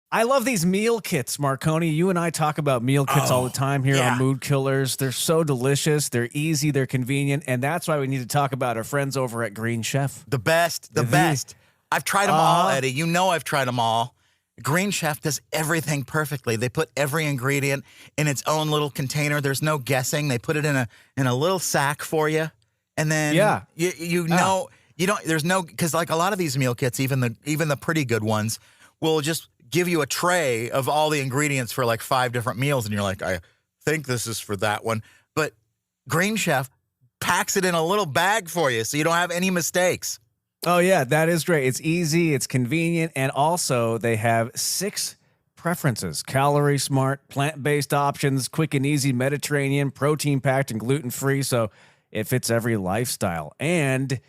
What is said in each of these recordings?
I love these meal kits, Marconi. You and I talk about meal kits all the time here on Mood Killers. They're so delicious. They're easy. They're convenient. And that's why we need to talk about our friends over at Green Chef. The best. I've tried them all, Eddie. You know I've tried them all. Green Chef does everything perfectly. They put every ingredient in its own little container. There's no guessing. They put it in a little sack for you. And then you know you don't there's no because like a lot of these meal kits, even the pretty good ones, will just give you a tray of all the ingredients for like 5 different meals, and you're like, I think this is for that one. But Green Chef packs it in a little bag for you so you don't have any mistakes. Oh, yeah, that is great. It's easy, it's convenient, and also they have 6 preferences: calorie smart, plant-based options, quick and easy Mediterranean, protein-packed, and gluten-free, so it fits every lifestyle. And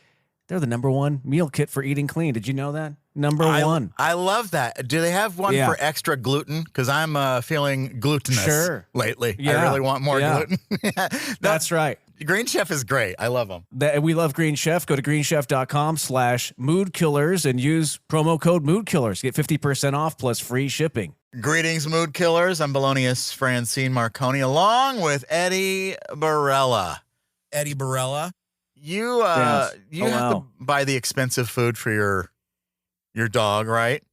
they're the #1 meal kit for eating clean. Did you know that? #1. I love that. Do they have one for extra gluten? Because I'm feeling glutinous lately. Yeah. I really want more gluten. That's right. Green Chef is great. I love them. We love Green Chef. Go to greenchef.com/moodkillers and use promo code moodkillers. Get 50% off plus free shipping. Greetings, Mood Killers. I'm Belonius Francine Marconi, along with Eddie Barella. Eddie Barella. You have to buy the expensive food for your dog, right?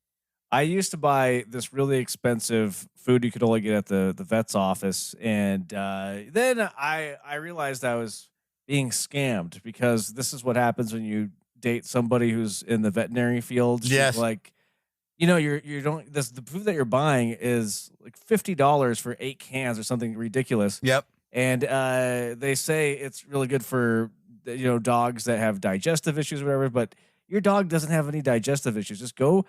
I used to buy this really expensive food you could only get at the vet's office, and then I realized I was being scammed, because this is what happens when you date somebody who's in the veterinary field. Yes, like, you know, the food that you're buying is like $50 for 8 cans or something ridiculous. Yep, and they say it's really good for dogs that have digestive issues or whatever, but your dog doesn't have any digestive issues. Just go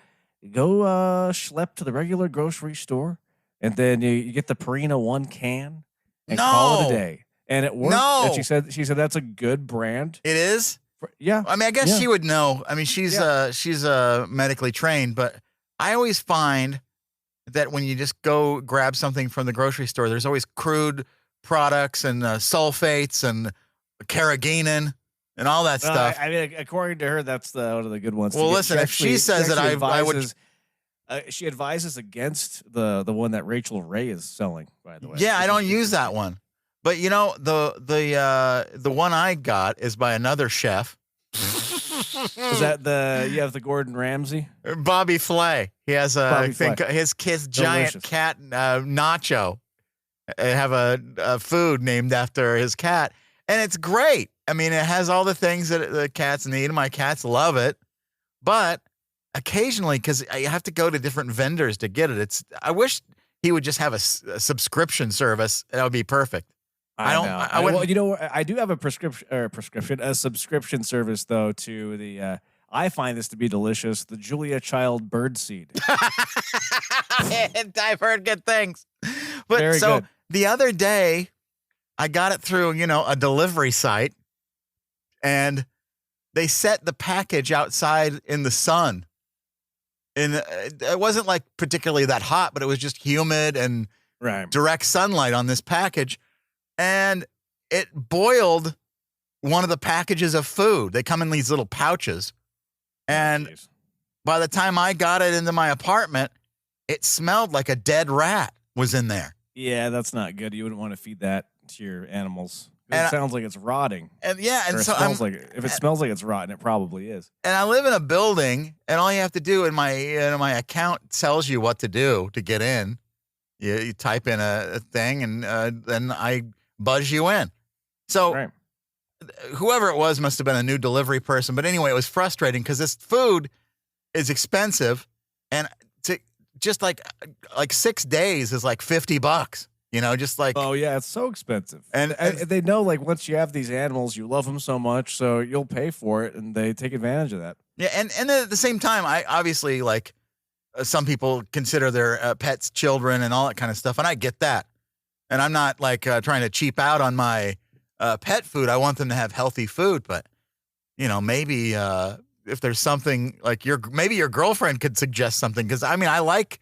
schlep to the regular grocery store, and then you get the Purina 1 can and call it a day. And it worked. No. And she said that's a good brand. It is? Yeah. I mean, I guess she would know. I mean, she's medically trained, but I always find that when you just go grab something from the grocery store, there's always crude products and sulfates and carrageenan and all that stuff. I mean, according to her, that's one of the good ones. Well, listen, if she says that, I would. She advises against the one that Rachel Ray is selling, by the way. Yeah, I don't use that one, but you know the one I got is by another chef. Is that you have the Gordon Ramsay? Bobby Flay. He has I think his giant cat Nacho. Have a food named after his cat, and it's great. I mean, it has all the things that the cats need, and my cats love it. But occasionally, because I have to go to different vendors to get it, I wish he would just have a subscription service. That would be perfect. I do have a subscription service though to the. I find this to be delicious. The Julia Child birdseed. I've heard good things. But Very good. The other day, I got it through a delivery site, and they set the package outside in the sun. And it wasn't like particularly that hot, but it was just humid and direct sunlight on this package. And it boiled one of the packages of food. They come in these little pouches. And by the time I got it into my apartment, it smelled like a dead rat was in there. Yeah, that's not good. You wouldn't want to feed that to your animals. It sounds like it's rotting. And so if it smells like it's rotten, it probably is. And I live in a building, and all you have to do in my account tells you what to do to get in. You type in a thing, and then I buzz you in. So whoever it was must have been a new delivery person. But anyway, it was frustrating because this food is expensive, and just like 6 days is like $50. Just like, oh yeah, it's so expensive. And they know, like, once you have these animals, you love them so much, so you'll pay for it, and they take advantage of that. Yeah, and at the same time, I obviously, like, some people consider their pets children and all that kind of stuff, and I get that. And I'm not like trying to cheap out on my pet food. I want them to have healthy food, but maybe if there's something like maybe your girlfriend could suggest something, because I mean I like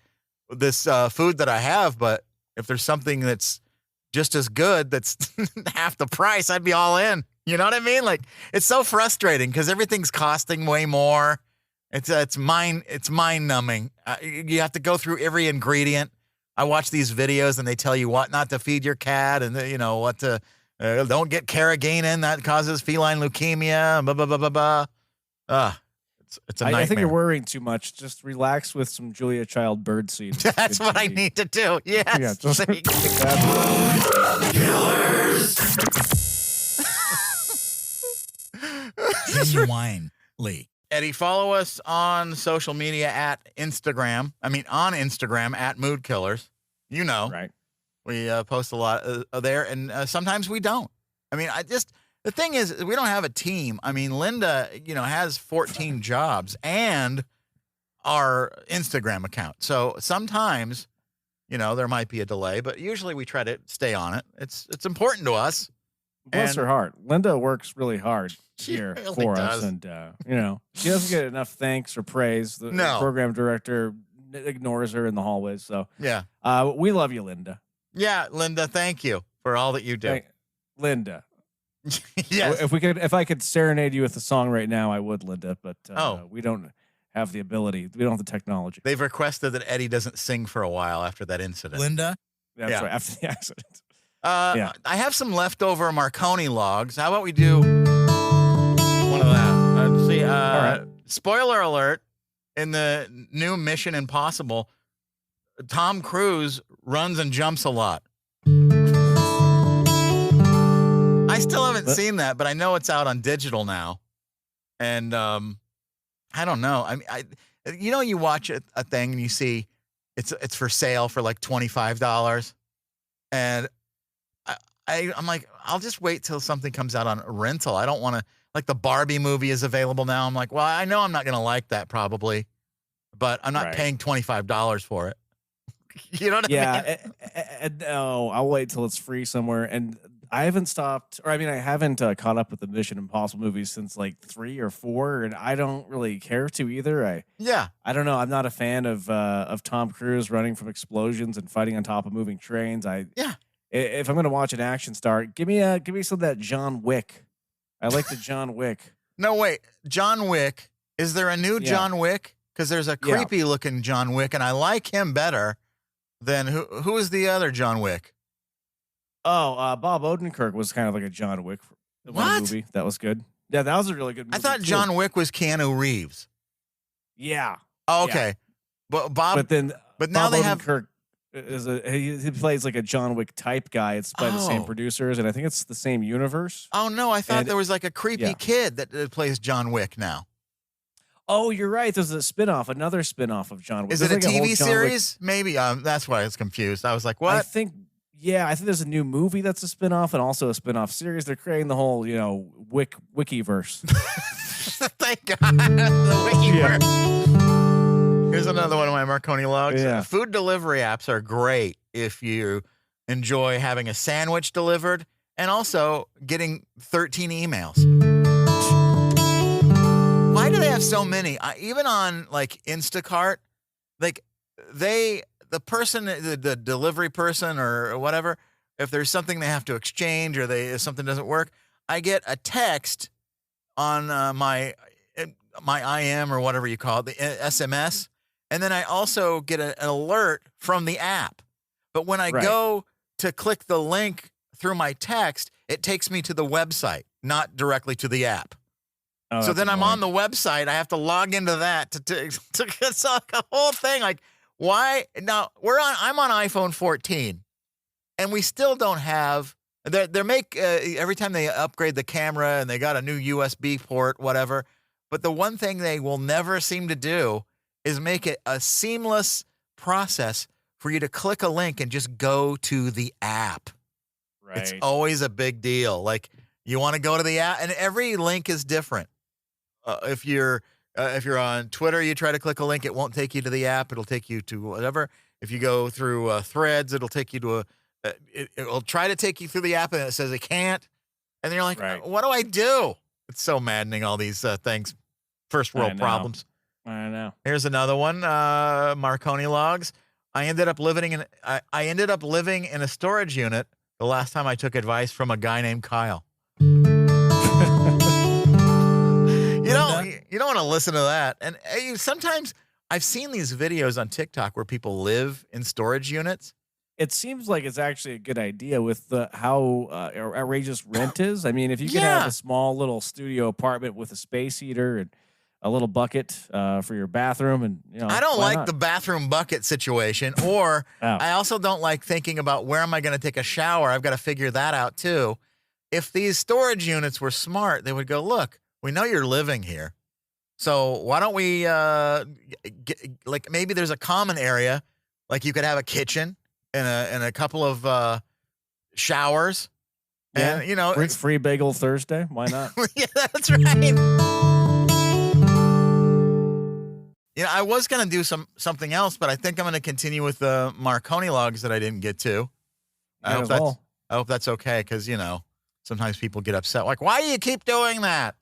this food that I have, but if there's something that's just as good that's half the price, I'd be all in. You know what I mean? Like, it's so frustrating because everything's costing way more, It's mind numbing. You have to go through every ingredient. I watch these videos and they tell you what not to feed your cat and what to don't get carrageenan, that causes feline leukemia. Blah blah blah blah blah. It's a nightmare. I think you're worrying too much. Just relax with some Julia Child birdseed. That's what I need to do. Yes. Yeah, just Genuinely. Eddie, follow us on social media on Instagram at Mood Killers. Right. We post a lot there, and sometimes we don't. I mean, the thing is, we don't have a team. I mean, Linda, has 14 jobs and our Instagram account. So sometimes, there might be a delay, but usually we try to stay on it. It's important to us. Bless her heart. Linda works really hard here really for does. us. And, she doesn't get enough thanks or praise. The program director ignores her in the hallways. So, yeah. We love you, Linda. Yeah, Linda, thank you for all that you do. Linda. Yes. If I could serenade you with a song right now, I would, Linda. But we don't have the ability. We don't have the technology. They've requested that Eddie doesn't sing for a while after that incident. Linda? That's right, after the accident. I have some leftover Marconi logs. How about we do one of that? Let's see. All right. Spoiler alert, in the new Mission Impossible, Tom Cruise runs and jumps a lot. I still haven't seen that, but I know it's out on digital now. And I don't know. I mean, you watch a thing and you see it's for sale for like $25. And I'm like, I'll just wait till something comes out on rental. I don't want to, like the Barbie movie is available now. I'm like, well, I know I'm not going to like that probably, but I'm not paying $25 for it. You know what I mean? No, I'll wait till it's free somewhere. And I haven't I haven't caught up with the Mission Impossible movies since like 3 or 4, and I don't really care to either. I don't know. I'm not a fan of Tom Cruise running from explosions and fighting on top of moving trains. If I'm going to watch an action star, give me some of that John Wick. I like the John Wick. No, wait. John Wick. Is there a new John Wick? Because there's a creepy looking John Wick, and I like him better than who is the other John Wick? Oh, Bob Odenkirk was kind of like a John Wick movie. That was good. Yeah, that was a really good movie. I thought John Wick was Keanu Reeves. Yeah. Oh, okay. Yeah. But now they Odenkirk he plays like a John Wick type guy. It's by the same producers, and I think it's the same universe. Oh no, I thought there was like a creepy kid that plays John Wick now. Oh, you're right. There's another spinoff of John Wick. Is it a TV series? Maybe. That's why I was confused. I was like, what? I think there's a new movie that's a spinoff and also a spinoff series. They're creating the whole, Wikiverse. Thank God. The Wikiverse. Yeah. Here's another one of my Marconi logs. Yeah. Food delivery apps are great if you enjoy having a sandwich delivered and also getting 13 emails. Why do they have so many? Even on like Instacart, like the delivery person or whatever, if there's something they have to exchange or if something doesn't work, I get a text on my IM or whatever you call it, the SMS, and then I also get an alert from the app. But when I go to click the link through my text, it takes me to the website, not directly to the app. Oh, so then I'm on the website. I have to log into that it's like a whole thing. Like, why? Now I'm on iPhone 14, and we still don't have. They every time they upgrade the camera and they got a new USB port, whatever. But the one thing they will never seem to do is make it a seamless process for you to click a link and just go to the app. Right. It's always a big deal. Like, you want to go to the app, and every link is different. If you're on Twitter, you try to click a link, it won't take you to the app. It'll take you to whatever. If you go through Threads, it'll take you to it'll try to take you through the app, and it says it can't. And then you're like, what do I do? It's so maddening, all these things. First world problems. I know. Here's another one, Marconi logs. I ended up living in a storage unit the last time I took advice from a guy named Kyle. You don't want to listen to that. And sometimes I've seen these videos on TikTok where people live in storage units. It seems like it's actually a good idea with how outrageous rent is. I mean, if you could have Yeah. a small little studio apartment with a space heater and a little bucket for your bathroom, and I don't why like not? the bathroom bucket situation, or Oh. I also don't like thinking about where am I going to take a shower. I've got to figure that out too. If these storage units were smart, they would go, look, we know you're living here. So why don't we, like maybe there's a common area, like you could have a kitchen and a couple of showers. Yeah, And, you know, free bagel Thursday. Why not? yeah, that's right. You know, I was going to do something else, but I think I'm going to continue with the Marconi logs that I didn't get to. I hope that's okay, because, you know, sometimes people get upset. Like, why do you keep doing that?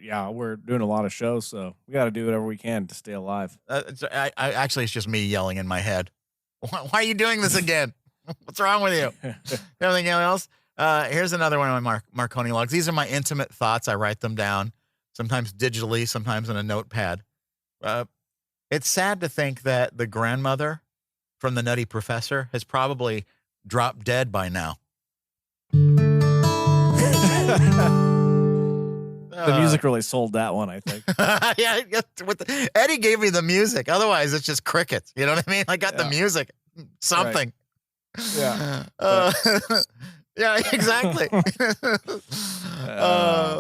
Yeah, we're doing a lot of shows, so we got to do whatever we can to stay alive. Actually, it's just me yelling in my head. Why are you doing this again? What's wrong with you? Anything else? Here's another one of my Marconi logs. These are my intimate thoughts. I write them down, sometimes digitally, sometimes on a notepad. It's sad to think that the grandmother from the Nutty Professor has probably dropped dead by now. The music really sold that one, I think. Yeah, Eddie gave me the music. Otherwise, it's just crickets. You know what I mean? I got the music. Something. Right. Yeah. Yeah, exactly. But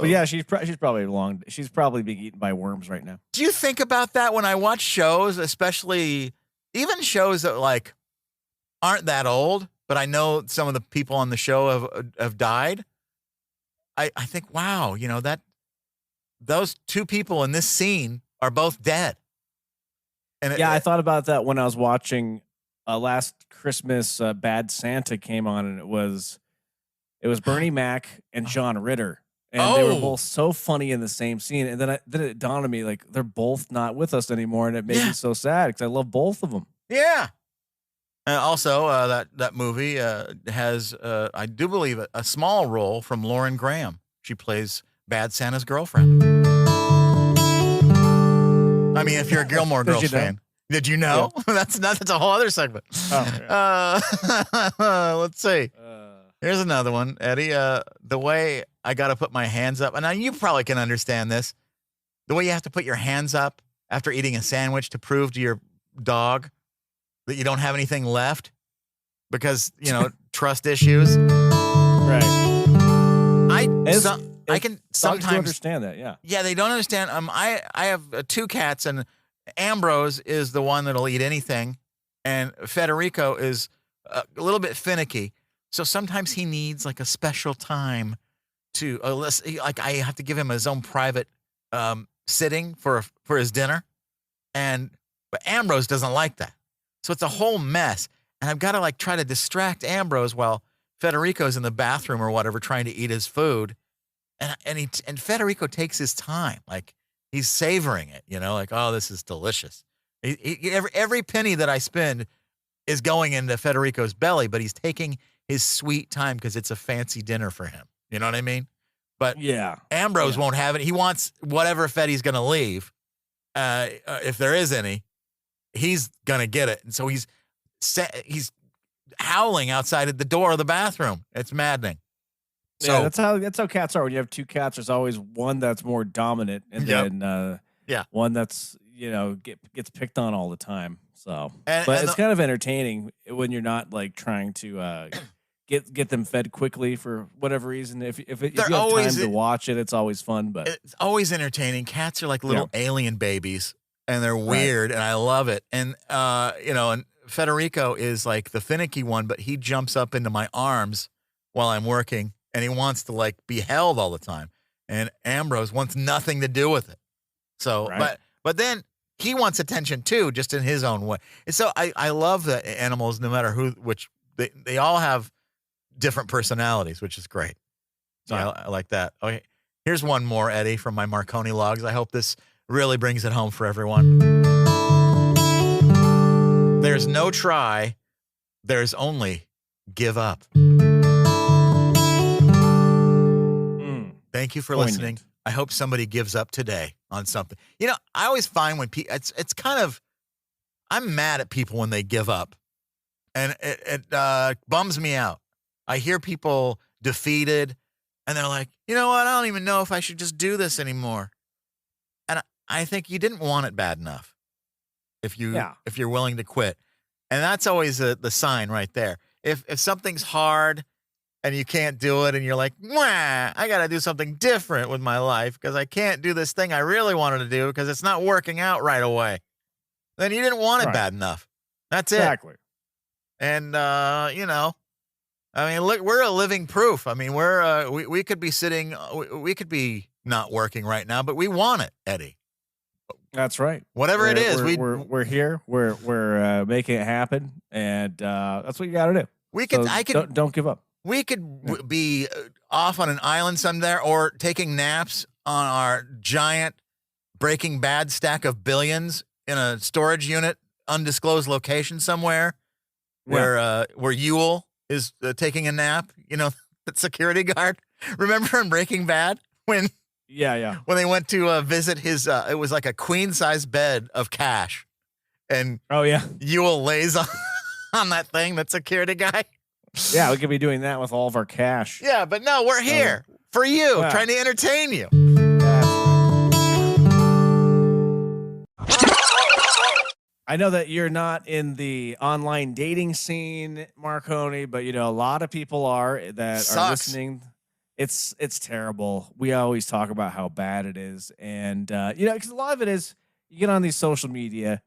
yeah, she's probably being eaten by worms right now. Do you think about that when I watch shows, especially even shows that like aren't that old, but I know some of the people on the show have died? I think, wow, you know, that those two people in this scene are both dead. And I thought about that when I was watching last Christmas. Bad Santa came on, and it was Bernie Mac and John Ritter, and they were both so funny in the same scene. And then it dawned on me, like, they're both not with us anymore, and it made me so sad because I love both of them. Yeah. Also, that movie has, I do believe, a small role from Lauren Graham. She plays Bad Santa's girlfriend. I mean, if you're a Gilmore Girls fan. Did you know? Yeah. That's a whole other segment. Oh, yeah. Let's see. Here's another one, Eddie. The way I got to put my hands up. And now you probably can understand this. The way you have to put your hands up after eating a sandwich to prove to your dog that you don't have anything left because, you know, trust issues. Right. I can sometimes understand that. Yeah. Yeah, they don't understand. I have 2 cats, and Ambrose is the one that'll eat anything, and Federico is a little bit finicky. So sometimes he needs like a special time to like I have to give him his own private sitting for his dinner, but Ambrose doesn't like that. So it's a whole mess, and I've got to like try to distract Ambrose while Federico's in the bathroom or whatever trying to eat his food, and Federico takes his time, like he's savoring it, you know, like, oh, this is delicious. Every penny that I spend is going into Federico's belly, but he's taking his sweet time because it's a fancy dinner for him. You know what I mean? But Ambrose won't have it. He wants whatever Fetty's going to leave, if there is any. He's gonna get it, and so he's howling outside at the door of the bathroom. It's maddening. So that's how cats are. When you have 2 cats, there's always one that's more dominant, and then one that's gets picked on all the time. So, but it's kind of entertaining when you're not like trying to get them fed quickly for whatever reason. If you have time to watch it, it's always fun. But it's always entertaining. Cats are like little alien babies. And they're weird, and I love it. And, and Federico is like the finicky one, but he jumps up into my arms while I'm working, and he wants to like be held all the time. And Ambrose wants nothing to do with it. So, but then he wants attention too, just in his own way. And so I love the animals, no matter which they all have different personalities, which is great. So I like that. Okay, here's one more, Eddie, from my Marconi logs. I hope this really brings it home for everyone. There's no try. There's only give up. Thank you for listening I hope somebody gives up today on something. You know, I always find when people, it's kind of, I'm mad at people when they give up, and it bums me out. I hear people defeated, and they're like, you know what? I don't even know if I should just do this anymore. And I think you didn't want it bad enough if you're willing to quit. And that's always the sign right there. If something's hard and you can't do it, and you're like, wah, I got to do something different with my life because I can't do this thing I really wanted to do because it's not working out right away, then you didn't want it bad enough. That's it. Exactly. And, you know, I mean, look, we're a living proof. I mean, we could be sitting, we could be not working right now, but we want it, Eddie. That's right. Whatever it is, we're here. We're making it happen, and that's what you got to do. Don't give up. We could be off on an island somewhere, or taking naps on our giant Breaking Bad stack of billions in a storage unit, undisclosed location somewhere, where Ewell is taking a nap. You know, the security guard. Remember in Breaking Bad when when they went to visit his, it was like a queen size bed of cash, and Ewell lays on that thing, that security guy. Yeah, we could be doing that with all of our cash. Yeah, but no, we're here for you, trying to entertain you. I know that you're not in the online dating scene, Marconi, but you know a lot of people are are listening. It's terrible. We always talk about how bad it is, and you know, because a lot of it is you get on these social media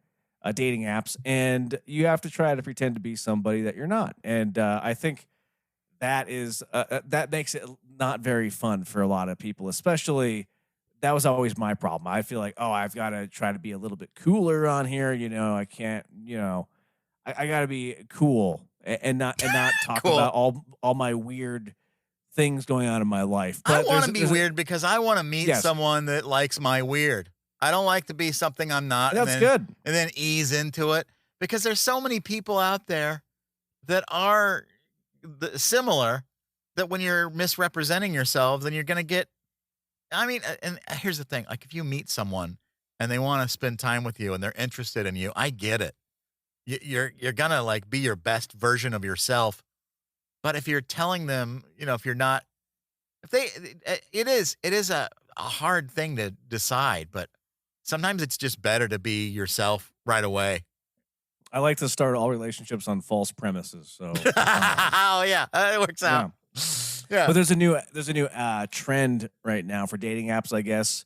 dating apps, and you have to try to pretend to be somebody that you're not. And I think that is that makes it not very fun for a lot of people, especially. That was always my problem. I feel like, oh, I've got to try to be a little bit cooler on here. You know, I can't, you know, I got to be cool and not talk about all my weird things going on in my life. But I want to be weird because I want to meet someone that likes my weird. I don't like to be something I'm not. That's good. And then ease into it, because there's so many people out there that are similar, that when you're misrepresenting yourself, then you're going to get, I mean, and here's the thing. Like, if you meet someone and they want to spend time with you and they're interested in you, I get it. You're going to like be your best version of yourself. But if you're telling them, you know, if you're not, it is a hard thing to decide, but sometimes it's just better to be yourself right away. I like to start all relationships on false premises. So, oh yeah, it works out. Yeah. But there's a new trend right now for dating apps, I guess,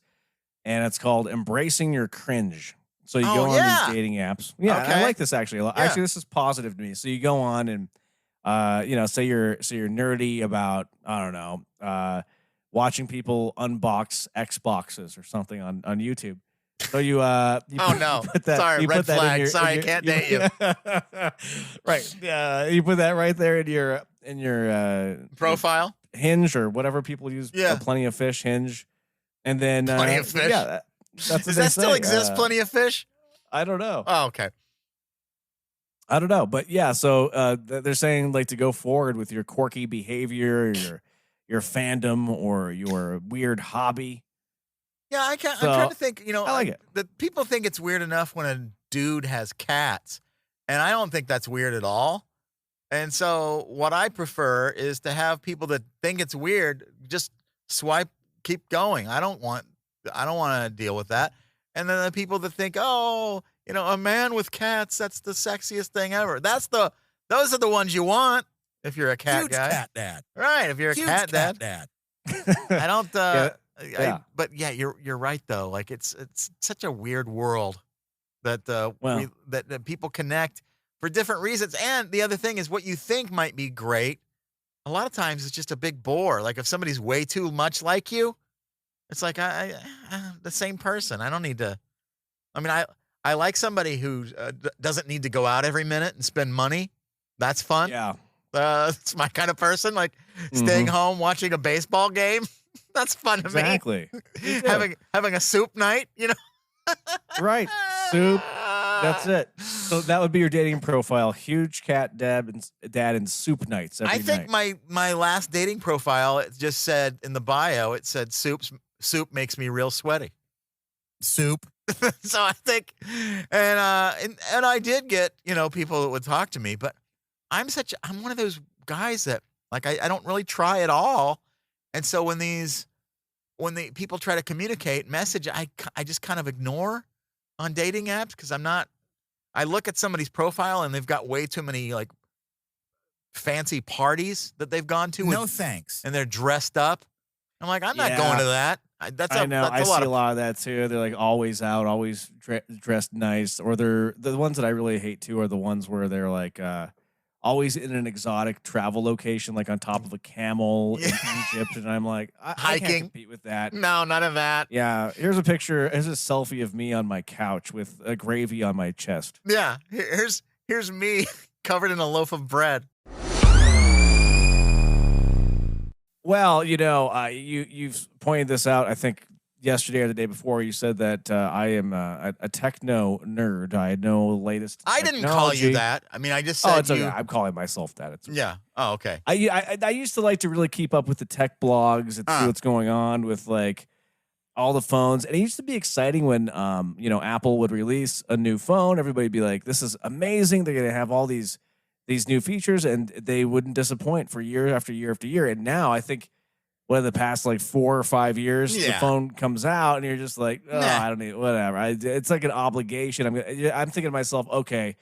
and it's called embracing your cringe. So you go on these dating apps. Yeah, okay. I like this actually a lot. Yeah. Actually, this is positive to me. So you go on and you know, say you're nerdy about, I don't know, watching people unbox Xboxes or something on YouTube. So you put that, sorry, red flag. Sorry, I can't date you. Right. Yeah, you put that right there in your profile, Hinge, or whatever people use. Plenty of Fish, Hinge, and then Plenty of Fish. Yeah, that's does that still exist? Plenty of Fish. I don't know. Oh, okay. I don't know, but yeah. So they're saying like to go forward with your quirky behavior, your fandom, or your weird hobby. Yeah, I'm trying to think, you know, I like it. That people think it's weird enough when a dude has cats, and I don't think that's weird at all. And so what I prefer is to have people that think it's weird just swipe, keep going. I don't want to deal with that. And then the people that think, oh, you know, a man with cats, that's the sexiest thing ever. Those are the ones you want if you're a cat Huge guy. cat dad. Right, if you're a Huge cat dad. I don't but yeah, you're right though. Like it's such a weird world that that people connect for different reasons. And the other thing is, what you think might be great, a lot of times it's just a big bore. Like if somebody's way too much like you, it's like I'm the same person. I don't need to. I mean, I like somebody who doesn't need to go out every minute and spend money. That's fun. Yeah, it's my kind of person. Like staying home watching a baseball game. That's fun to me. Exactly. Having a soup night, you know. Right. Soup. That's it. So that would be your dating profile. Huge cat dad and soup nights every night. I think my last dating profile, it just said in the bio, it said soup soup makes me real sweaty. Soup. So I think, and I did get, people that would talk to me, but I'm one of those guys that like, I don't really try at all. And so when the people try to communicate message, I just kind of ignore on dating apps. Cause I look at somebody's profile and they've got way too many like fancy parties that they've gone to. No thanks. And they're dressed up. I'm like, I'm not going to that. I know. I see a lot of that too. They're like always out, always dressed nice. Or they're the ones that I really hate too are the ones where they're like always in an exotic travel location, like on top of a camel in Egypt. And I'm like, I can't compete with that. No, none of that. Yeah. Here's a picture. Here's a selfie of me on my couch with a gravy on my chest. Yeah. Here's me covered in a loaf of bread. Well, you've pointed this out, I think, yesterday or the day before. You said that I am a techno nerd. I know the latest I didn't call you that. I mean, I just said it's okay. I'm calling myself that. Yeah. Oh, okay. I used to like to really keep up with the tech blogs and see what's going on with, like, all the phones. And it used to be exciting when, Apple would release a new phone. Everybody would be like, this is amazing. They're going to have all these new features, and they wouldn't disappoint for year after year after year. And now I think the past like 4 or 5 years, the phone comes out and you're just like, I don't need whatever. It's like an obligation. I'm thinking to myself, okay,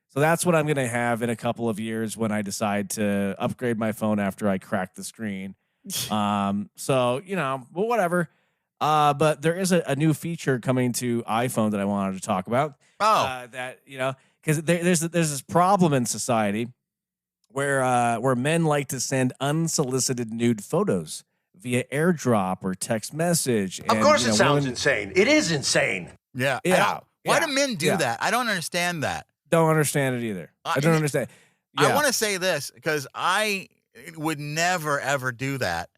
so that's what I'm going to have in a couple of years when I decide to upgrade my phone after I crack the screen. So, whatever. But there is a new feature coming to iPhone that I wanted to talk about. Because there's this problem in society where men like to send unsolicited nude photos via airdrop or text message. Of course it sounds insane. It is insane. Yeah. Yeah. Why do men do that? I don't understand that. Don't understand it either. I don't understand. Yeah. I want to say this because I would never, ever do that.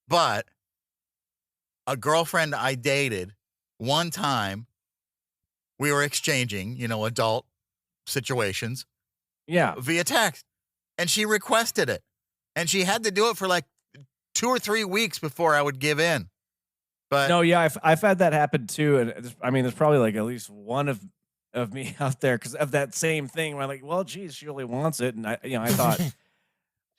But a girlfriend I dated one time, we were exchanging, adult situations via text, and she requested it, and she had to do it for like 2 or 3 weeks before I would give in. But no, yeah, I've had that happen too, and there's probably like at least one of me out there because of that same thing where I'm like, well, geez, she really wants it, and I thought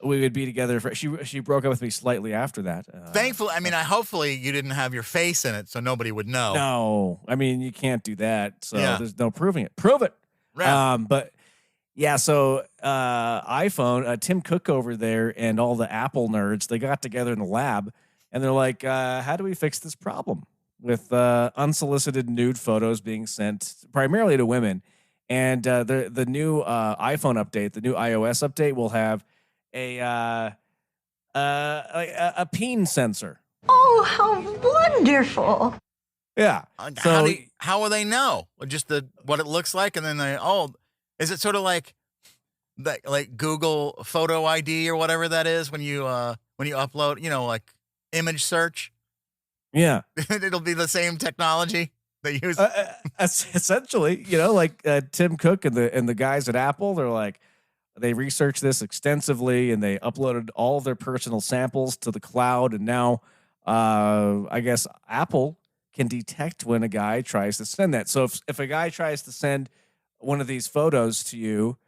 we would be together for. She broke up with me slightly after that. Thankfully, hopefully you didn't have your face in it, so nobody would know. No, you can't do that, so there's no proving it. Prove it. Right. But yeah, so iPhone, Tim Cook over there and all the Apple nerds, they got together in the lab and they're like, how do we fix this problem with unsolicited nude photos being sent primarily to women? And the new iPhone update, the new iOS update will have a peen sensor. Oh, how wonderful. Yeah. So how will they know? Just what it looks like, and then is it sort of like Google Photo ID or whatever that is when you upload, like image search? Yeah. It'll be the same technology they use. Essentially, like Tim Cook and the guys at Apple, they're like, they researched this extensively and they uploaded all of their personal samples to the cloud, and now I guess Apple can detect when a guy tries to send that. So if a guy tries to send one of these photos to you,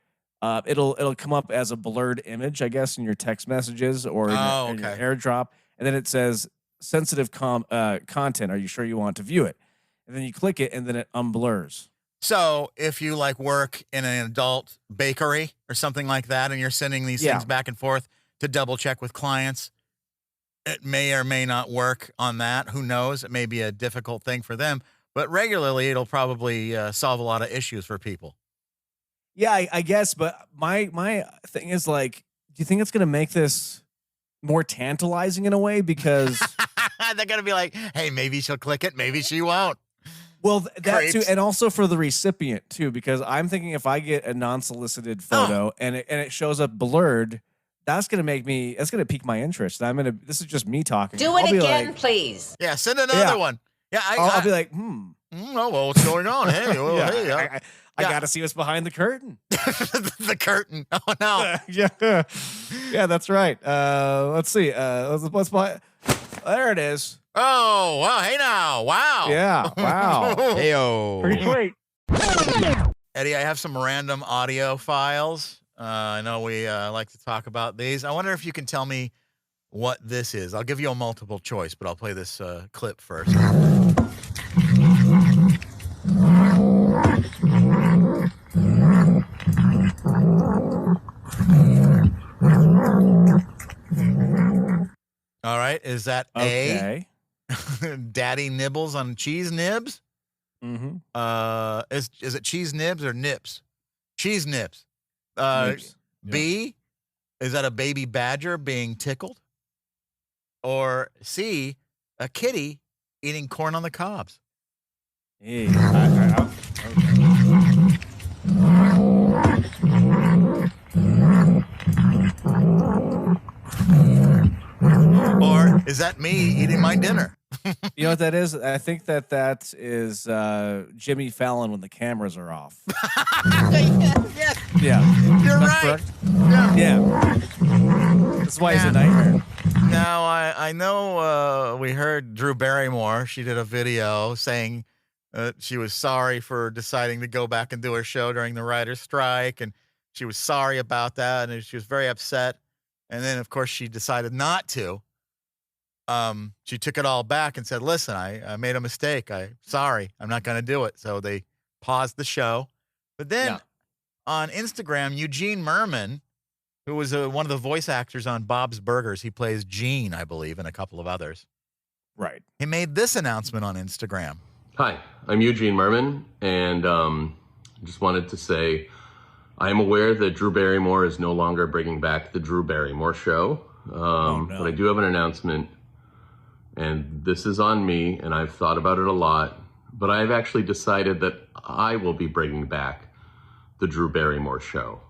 it'll come up as a blurred image, I guess, in your text messages or in your AirDrop, and then it says sensitive content. Are you sure you want to view it? And then you click it, and then it unblurs. So if you work in an adult bakery or something like that, and you're sending these things back and forth to double check with clients, it may or may not work on that. Who knows? It may be a difficult thing for them, but regularly it'll probably solve a lot of issues for people. Yeah, I guess. But my thing is do you think it's going to make this more tantalizing in a way? Because they're going to be like, hey, maybe she'll click it. Maybe she won't. Well, that too, and also for the recipient too, because I'm thinking if I get a non-solicited photo and it shows up blurred, that's gonna pique my interest. This is just me talking. Do it again, please. Yeah, send another one. Yeah, I'll be like, what's going on? Hey, I got to see what's behind the curtain. The curtain. Oh no. Yeah, that's right. Let's see. What's behind? There it is. Oh, well, hey now. Wow. Yeah. Wow. Heyo. Pretty sweet. Eddie, I have some random audio files. I know we like to talk about these. I wonder if you can tell me what this is. I'll give you a multiple choice, but I'll play this clip first. All right. Is that Okay. A, Daddy Nibbles on cheese nibs? Mm-hmm. Is it cheese nibs or nips? Cheese nibs. Nibs. B, is that a baby badger being tickled? Or C, a kitty eating corn on the cobs? Hey, Or is that me eating my dinner? you know what that is? I think that is Jimmy Fallon when the cameras are off. Yes, Yeah. you're That's right. correct? Yeah. Yeah. That's why he's a nightmare. Now, I know we heard Drew Barrymore. She did a video saying she was sorry for deciding to go back and do her show during the writer's strike, and she was sorry about that, and she was very upset. And then, of course, she decided not to. She took it all back and said, listen, I made a mistake. Sorry, I'm not going to do it. So they paused the show. But then on Instagram, Eugene Merman, who was one of the voice actors on Bob's Burgers, he plays Gene, I believe, and a couple of others. Right. He made this announcement on Instagram. Hi, I'm Eugene Merman, and just wanted to say I am aware that Drew Barrymore is no longer bringing back the Drew Barrymore show, but I do have an announcement, and this is on me, and I've thought about it a lot, but I've actually decided that I will be bringing back the Drew Barrymore show.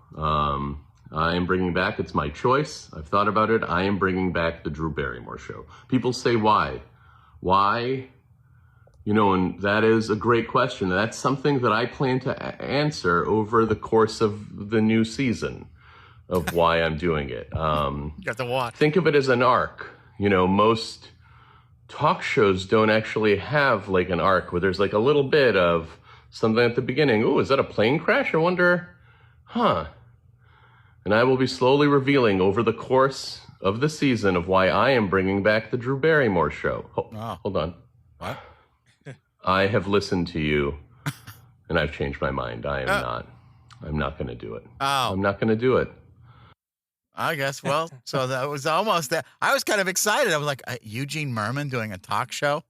I am bringing back, it's my choice. I've thought about it. I am bringing back the Drew Barrymore show. People say, why? Why? You know, and that is a great question. That's something that I plan to answer over the course of the new season of why I'm doing it. You got to watch. Think of it as an arc. You know, most talk shows don't actually have like an arc where there's like a little bit of something at the beginning. Oh, is that a plane crash? I wonder, And I will be slowly revealing over the course of the season of why I am bringing back the Drew Barrymore show. Hold on. What? I have listened to you, and I've changed my mind. I'm not going to do it. Oh. I'm not going to do it. I guess. Well, so that was almost that. I was kind of excited. I was like, Eugene Merman doing a talk show,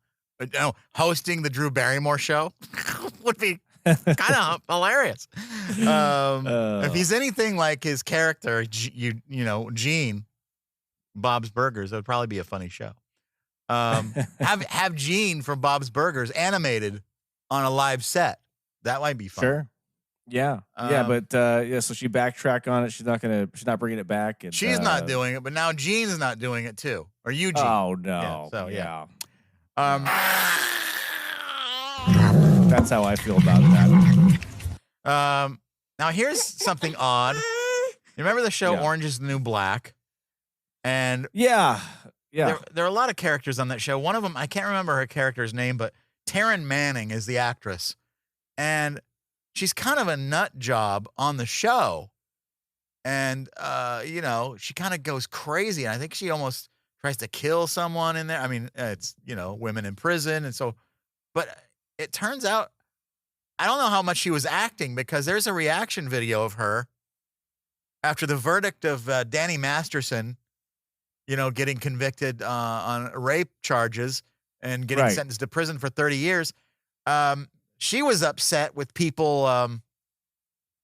hosting the Drew Barrymore show would be kind of hilarious. If he's anything like his character, Gene, Bob's Burgers, that would probably be a funny show. Have Gene from Bob's Burgers animated on a live set. That might be fun. Sure. Yeah. But so she backtracked on it. She's not bringing it back. And, she's not doing it, but now Gene's not doing it too. Or Eugene. Oh no. Yeah. That's how I feel about that. Now here's something odd. You remember the show Orange is the New Black? And yeah. There are a lot of characters on that show. One of them, I can't remember her character's name, but Taryn Manning is the actress. And she's kind of a nut job on the show. And, she kind of goes crazy. And I think she almost tries to kill someone in there. I mean, it's, women in prison. And so, but it turns out, I don't know how much she was acting because there's a reaction video of her after the verdict of Danny Masterson, getting convicted on rape charges and getting sentenced to prison for 30 years. She was upset with people,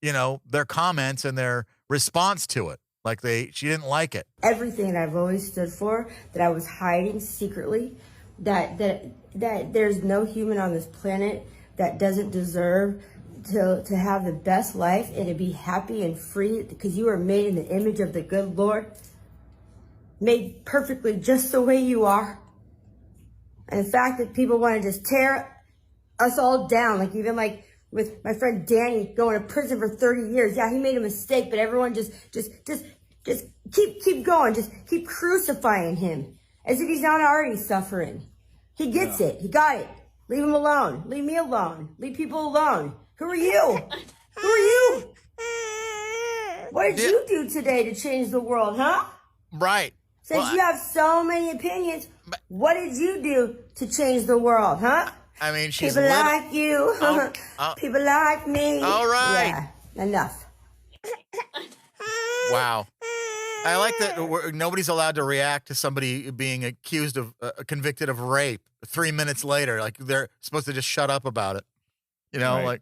their comments and their response to it. Like she didn't like it. Everything that I've always stood for, that I was hiding secretly, that there's no human on this planet that doesn't deserve to have the best life and to be happy and free because you are made in the image of the good Lord. Made perfectly just the way you are. And the fact that people want to just tear us all down, like even like with my friend Danny going to prison for 30 years. Yeah, he made a mistake, but everyone just keep going. Just keep crucifying him as if he's not already suffering. He gets it. He got it. Leave him alone. Leave me alone. Leave people alone. Who are you? Who are you? What did you do today to change the world, huh? Right. Since you have so many opinions, what did you do to change the world, huh? I mean, she's people like you. People like me. All right. Yeah, enough. Wow. I like that nobody's allowed to react to somebody being accused of, convicted of rape 3 minutes later. Like, they're supposed to just shut up about it. You know, like,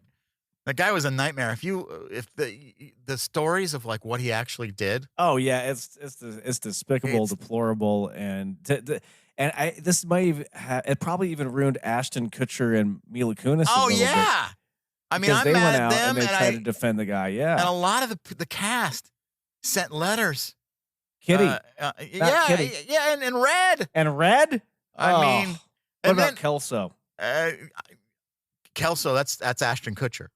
that guy was a nightmare. If the stories of like what he actually did. Oh yeah, it's despicable, deplorable, and this might even it probably even ruined Ashton Kutcher and Mila Kunis. Oh a little yeah. bit, I mean, I'm they mad went at out them and they tried to defend the guy. Yeah, and a lot of the cast sent letters. Kitty, Kitty. Yeah, and Red. And Red. I mean, what about Kelso? Kelso, that's Ashton Kutcher.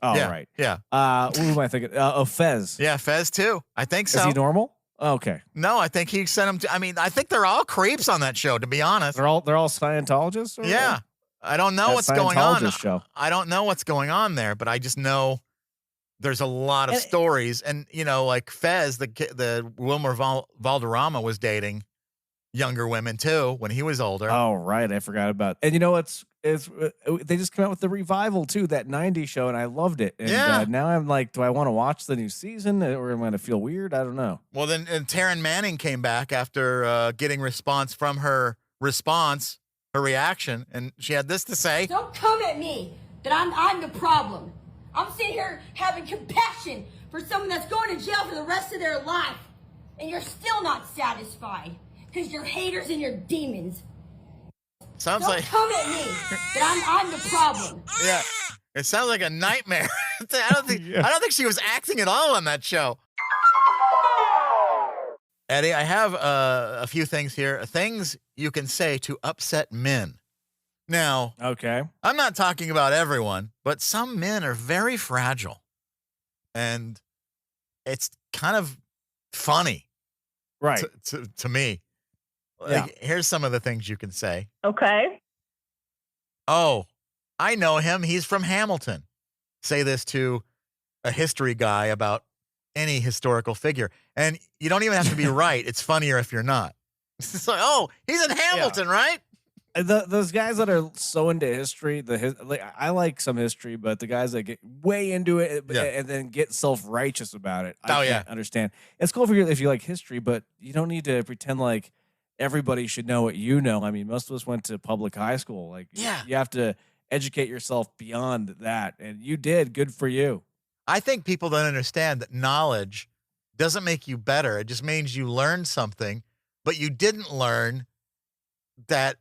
Oh, yeah, right. Yeah. What am I thinking? Fez. Yeah, Fez too. I think so. Is he normal? Okay. No, I think he sent him to. I mean, I think they're all creeps on that show. To be honest, they're all Scientologists. Or yeah. I don't know what's going on. Show. I don't know what's going on there, but I just know there's a lot of stories, and you know, like Fez, the Wilmer Valderrama was dating younger women too when he was older. Oh, right. I forgot about. And you know what's they just came out with the revival too, that '90s show, and I loved it. And now I'm like, do I want to watch the new season, or am I going to feel weird? I don't know. Well, then, and Taryn Manning came back after getting response from her reaction, and she had this to say: "Don't come at me that I'm the problem. I'm sitting here having compassion for someone that's going to jail for the rest of their life, and you're still not satisfied because you're haters and you're demons." Sounds Don't like come at me that I'm the problem. Yeah, it sounds like a nightmare. I don't think she was acting at all on that show. Eddie, I have a few things here. Things you can say to upset men. Now, okay, I'm not talking about everyone, but some men are very fragile, and it's kind of funny, right? To me. Like, here's some of the things you can say. Okay. Oh, I know him. He's from Hamilton. Say this to a history guy about any historical figure. And you don't even have to be right. It's funnier if you're not. It's like, oh, he's in Hamilton, right? Those guys that are so into history, I like some history, but the guys that get way into it and then get self-righteous about it, I can't understand. It's cool if you like history, but you don't need to pretend like everybody should know what you know. I mean, most of us went to public high school. Like, you have to educate yourself beyond that, and you did. Good for you. I think people don't understand that knowledge doesn't make you better. It just means you learned something, but you didn't learn that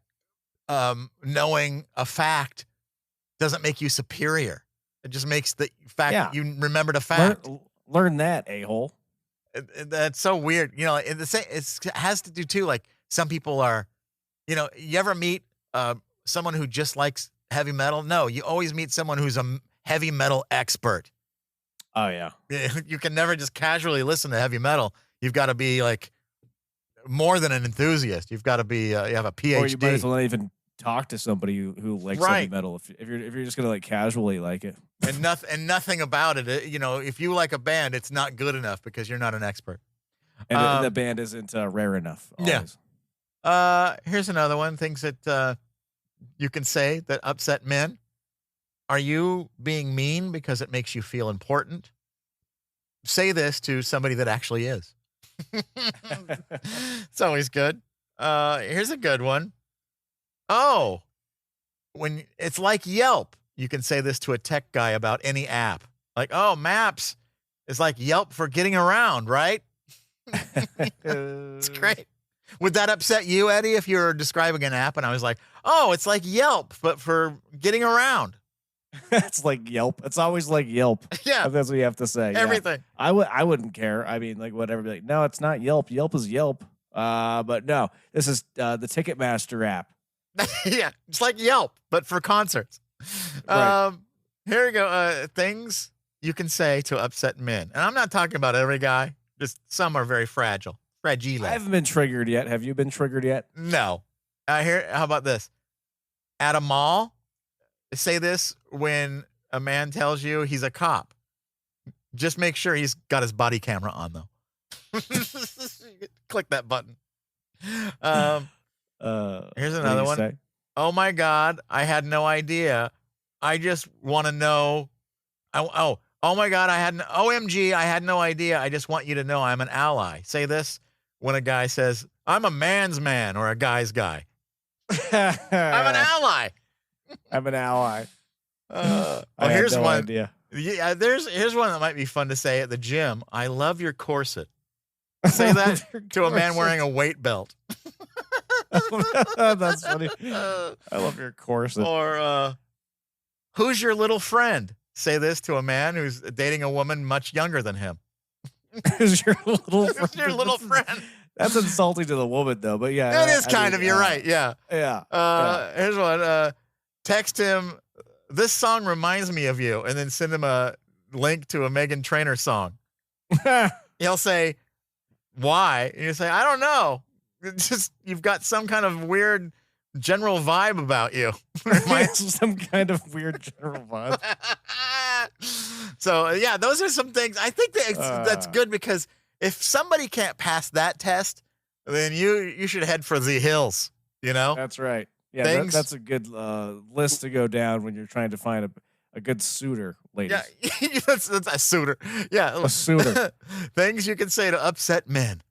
knowing a fact doesn't make you superior. It just makes the fact that you remembered a fact. Learn that, a-hole. That's so weird. You know, it has to do too. Like, some people are, you know, you ever meet someone who just likes heavy metal? No, you always meet someone who's a heavy metal expert. Oh, yeah. You can never just casually listen to heavy metal. You've got to be like more than an enthuthist. You've got to be, you have a PhD. Or you might as well not even talk to somebody who likes heavy metal if you're just going to like casually like it. And nothing about it. You know, if you like a band, it's not good enough because you're not an expert. And the band isn't rare enough. Always. Yeah. Here's another one. Things that you can say that upset men. Are you being mean because it makes you feel important? Say this to somebody that actually is. It's always good. Here's a good one. Oh, when it's like Yelp, you can say this to a tech guy about any app. Like, oh, Maps is like Yelp for getting around, right? It's great. Would that upset you, Eddie, if you were describing an app and I was like, oh, it's like Yelp, but for getting around? It's like Yelp. It's always like Yelp. Yeah. That's what you have to say. Everything. Yeah. I wouldn't care. I mean, like, whatever. Be like, no, it's not Yelp. Yelp is Yelp. But no, this is the Ticketmaster app. Yeah. It's like Yelp, but for concerts. Right. Here we go. Things you can say to upset men. And I'm not talking about every guy. Just some are very fragile. Fragile. I haven't been triggered yet. Have you been triggered yet? No. Here, how about this? At a mall, say this when a man tells you he's a cop. Just make sure he's got his body camera on, though. Click that button. Here's another one. Say? Oh my God, I had no idea. I just want to know. Oh my God, OMG, I had no idea. I just want you to know I'm an ally. Say this when a guy says, I'm a man's man or a guy's guy. I'm an ally. I'm an ally. Here's one. Idea. Yeah, here's one that might be fun to say at the gym. I love your corset. Say that to a man wearing a weight belt. That's funny. I love your corset. Or who's your little friend? Say this to a man who's dating a woman much younger than him. Who's your little friend? Who's your little friend? That's insulting to the woman, though. But yeah, it is kind of. You're right. Yeah. Yeah. Here's one. Text him. This song reminds me of you, and then send him a link to a Meghan Trainor song. He'll say, "Why?" And you say, "I don't know. It's just you've got some kind of weird general vibe about you." Some kind of weird general vibe. So yeah, those are some things. I think that's good because if somebody can't pass that test, then you should head for the hills. You know, that's right. Yeah, that's a good list to go down when you're trying to find a good suitor, ladies. Yeah, that's a suitor. Yeah, a suitor. Things you can say to upset men.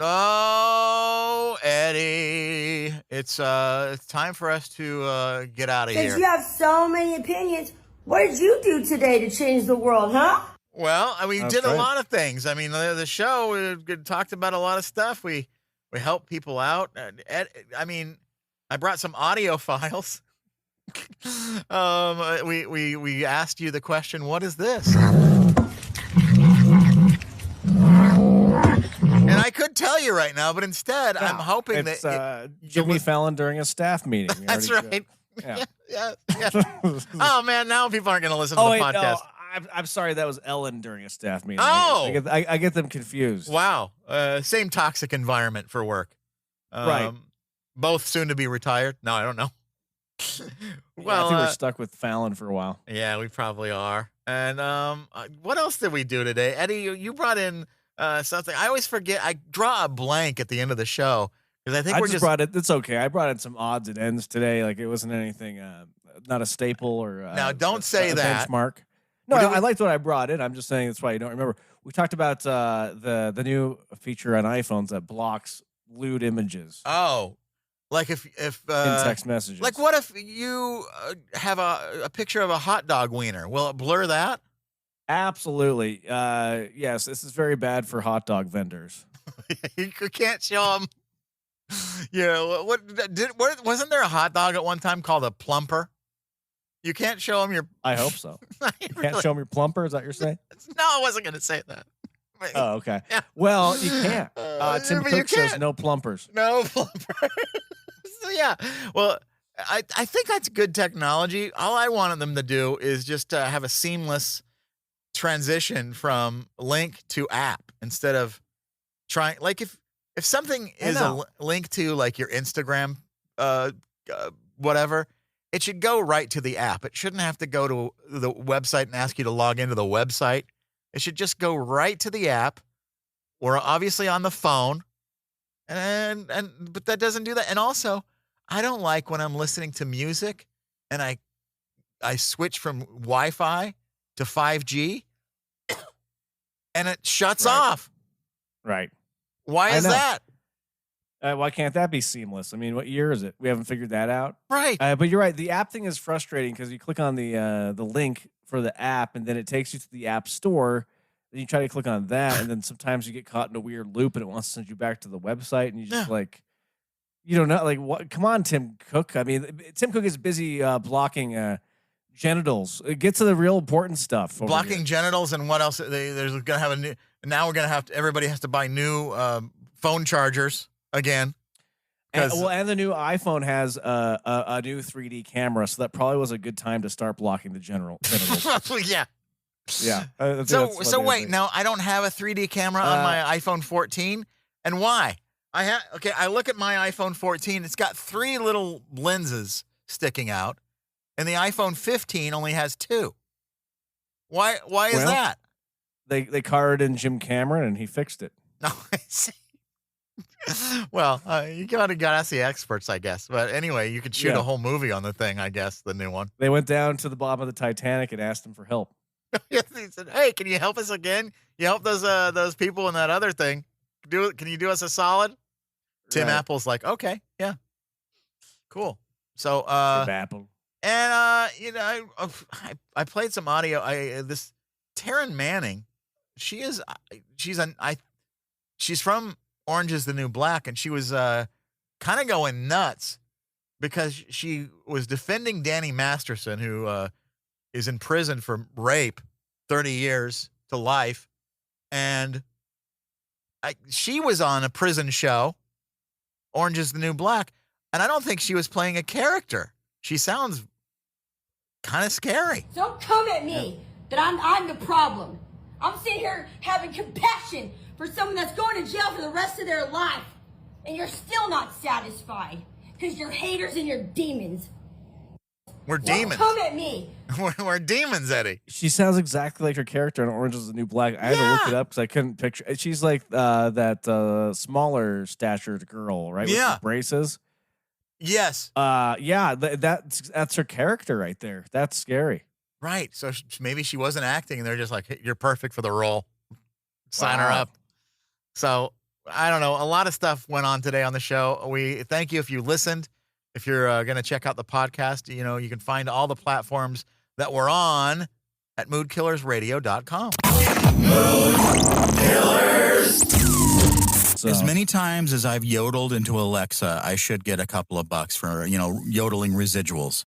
Oh, Eddie, it's time for us to get out of here. Since you have so many opinions, what did you do today to change the world, huh? Well, we did a lot of things. I mean, the show we talked about a lot of stuff. We helped people out. I brought some audio files. We asked you the question, what is this? And I could tell you right now, but instead I'm hoping that Jimmy Fallon during a staff meeting. That's right. Yeah. Oh man, now people aren't going to listen to the podcast. No. I'm sorry, that was Ellen during a staff meeting. Oh, I get them confused. Wow, same toxic environment for work. Right. Both soon to be retired. No, I don't know. Well, I think we're stuck with Fallon for a while. Yeah, we probably are. And what else did we do today, Eddie? You brought in something. I always forget. I draw a blank at the end of the show because I think we're just brought it. It's okay. I brought in some odds and ends today. Like it wasn't anything. Not a staple or now. Don't say that benchmark. No, I liked what I brought in. I'm just saying that's why you don't remember. We talked about the new feature on iPhones that blocks lewd images. Oh, like if in text messages. Like what if you have a picture of a hot dog wiener? Will it blur that? Absolutely. Yes, this is very bad for hot dog vendors. You can't show them. Yeah, wasn't there a hot dog at one time called a plumper? You can't show them your. I hope so. You can't show them your plumper. Is that what you're saying? No, I wasn't going to say that. Oh, okay. Yeah. Well, you can't. Tim Cook says no plumpers. No plumpers. So, yeah. Well, I think that's good technology. All I wanted them to do is just have a seamless transition from link to app instead of trying. Like if something is a link to like your Instagram, whatever. It should go right to the app. It shouldn't have to go to the website and ask you to log into the website. It should just go right to the app. We're obviously on the phone, but that doesn't do that. And also, I don't like when I'm listening to music and I switch from Wi-Fi to 5G, and it shuts off. Right. Why is that? Why can't that be seamless? I mean, what year is it? We haven't figured that out. Right. But you're right. The app thing is frustrating because you click on the link for the app, and then it takes you to the app store. Then you try to click on that, and then sometimes you get caught in a weird loop, and it wants to send you back to the website, and you just you don't know. Like, what? Come on, Tim Cook. I mean, Tim Cook is busy blocking genitals. Get to the real important stuff. Blocking genitals, and what else? There's going to have a new. Now we're going to have to. Everybody has to buy new phone chargers. Again, and the new iPhone has a new 3D camera, so that probably was a good time to start blocking the genitals. Yeah, Yeah. I think So that's funny, I wait, think. now I don't have a 3D camera on my iPhone 14, and why? I look at my iPhone 14. It's got 3 little lenses sticking out, and the iPhone 15 only has 2. Why is Well, that? They carded in Jim Cameron and he fixed it. No, I see. Well, you gotta ask the experts, I guess. But anyway, you could shoot Yeah. a whole movie on the thing, I guess, the new one. They went down to the bottom of the Titanic and asked him for help. He said, "Hey, can you help us again? You help those people in that other thing. Can you do us a solid?" Tim Right. Apple's like, "Okay, yeah, cool." So, Jim Apple. and I played some audio. This Taryn Manning, she's from Orange Is the New Black, and she was kind of going nuts because she was defending Danny Masterson, who is in prison for rape, 30 years to life, and she was on a prison show, Orange Is the New Black, and I don't think she was playing a character. She sounds kind of scary. Don't come at me that I'm the problem. I'm sitting here having compassion for someone that's going to jail for the rest of their life. And you're still not satisfied because you're haters and you're demons. We're demons. Don't come at me. We're demons, Eddie. She sounds exactly like her character in Orange Is the New Black. I had to look it up because I couldn't picture. She's like that smaller statured girl, right? With Yeah. the braces. Yes. Yeah, that's her character right there. That's scary. Right. So maybe she wasn't acting, and they're just like, hey, "You're perfect for the role. Sign her Wow. up." So I don't know. A lot of stuff went on today on the show. We thank you if you listened. If you're going to check out the podcast, you can find all the platforms that we're on at moodkillersradio.com. So, As many times as I've yodeled into Alexa, I should get a couple of bucks for, yodeling residuals.